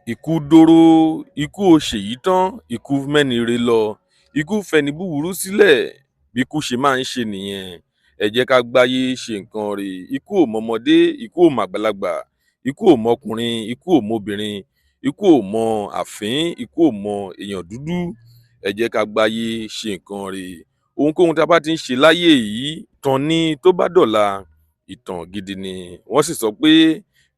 Ikú dóró, ikú ò ṣèyí tán, ikú mẹ́ni re lọ, ikú fẹni búburú sílẹ̀, bíkú ṣe máa ń ṣe nìyẹn. Ẹ jẹ́ ká gbáyé ṣe nǹkan rè. Ikú ò mọmọdé, ikú ò màgbàlagbà, ikú ò mọkùnrin, ikú ò mobìnrin, ikú ò mọ àfín, ikú ò mọ èèyàn dúdú. Ẹ jẹ́ ká gbáyé ṣe nǹkan rè. Ohunkóhun tá a bá ti ń ṣe láyé yìí, ìtàn ni tó bá dọ̀la, ìtàn gidi ni. Wọ́n sì sọ pé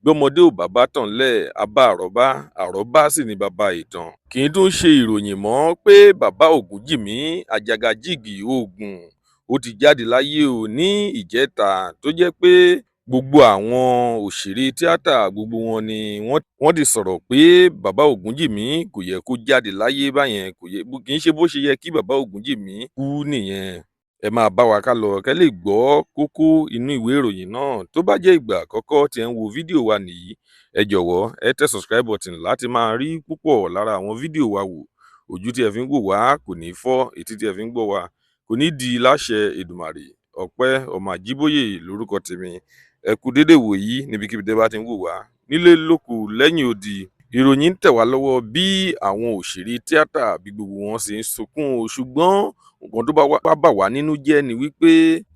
bọ́mọdé ò bá bátàn ńlẹ̀ á bá àrọ́bá, àrọ́bá sì ni baba ìtàn. Kì í tún ṣe ìròyìn mọ́ pé bàbá Ògúnjìmí Àjàgàjìgì Ògùn ó ti jáde láyé o ní ìjẹta, tó jẹ́ pé gbogbo àwọn òṣèré tíátà gbogbo wọn ni wọ́n ti sọ̀rọ̀ pé bàbá Ògúnjìmí kò yẹ kó jáde láyé báyẹn, kì í ṣe bó ṣe yẹ kí bàbá Ògúnjìmí kú nìyẹn. Ẹ máa bá wa ká lọ kẹ́ lè gbọ́ kókó inú ìwé ìròyìn náà. Tó bá jẹ́ ìgbà àkọ́kọ́ tí ẹ ń wo fídíò wa nìyí, ẹ jọ̀wọ́ ẹ tẹ subscribe button láti máa rí púpọ̀ lára àwọn fídíò wa wò. Ojú tí ẹ fi ń wò wá kò ní fọ́, etí tí ẹ fi ń gbọ́ wa kò ní di láṣẹ Èdùmàrè. Ọpẹ́ Ọmọ Àjíbóyè lórúkọ tèmi. Ẹ kú dédé wòyí níbikíbi tẹ́ bá ti ń wò wá, nílé lóko lẹ́yìn odi. Ìròyìn ń tẹ̀ wá lọ́wọ́ bí àwọn òṣèré tíátà bí gbogbo wọn ṣe ń sunkún o, ṣùgbọ́n nǹkan tó bá bà wá nínú jẹ́ ni wípé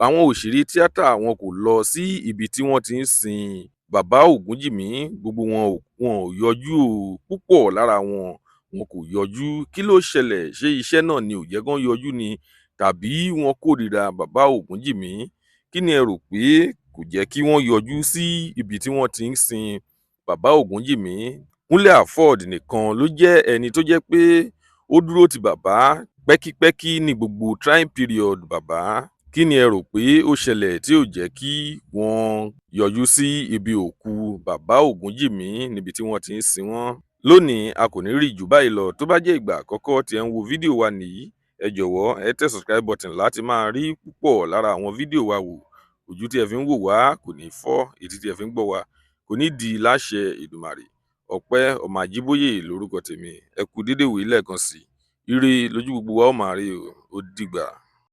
àwọn òṣèré tíátà wọn kò lọ sí ibi tí wọ́n ti ń sin bàbá Ògúnjìmí, gbogbo wọn ò yọjú o, púpọ̀ lára wọn kò yọjú. Kí ló ṣẹlẹ̀? Ṣé iṣẹ́ náà ni ò jẹ́ kán yọjú ni, tàbí wọn kórìíra bàbá Ògúnjìmí? Kí ni ẹ rò pé kò jẹ́ kí wọ́n yọjú sí ibi tí wọ́n ti ń sin bàbá Ògúnjìmí? Kúnlé Afọ́ọ̀d nìkan ló jẹ́ ẹni tó jẹ́ pé ó dúró ti bàbá pẹ́kípẹ́kí ní gbogbo trying period bàbá. Kí ni ẹ rò pé ó ṣẹlẹ̀ tí ò jẹ́ kí wọ́n yọjú sí ibi òkú bàbá Ògúnjìmí níbi tí wọ́n ti ń sin wọ́n? Lónìí a kò ní rí jù báyìí lọ. Tó bá jẹ́ ìgbà àkọ́kọ́ tí ẹ ń wo fídíò wa nìyí, ẹ jọ̀wọ́ ẹ tẹ subscribe button láti máa rí púpọ̀ lára àwọn fídíò wa wò. Ojú tí ẹ fi ń wò wá kò ní fọ́, etí tí ẹ fi ń gbọ́ wa kò ní di láṣẹ Èdùmàrè. Ọpẹ́ Ọmọ Àjíbóyè lórúkọ tèmi. Ẹ kú dédé wòyí lẹ́ẹ̀kan sí i. Ire lójú gbogbo wa ó máa rí o. Ó dìgbà.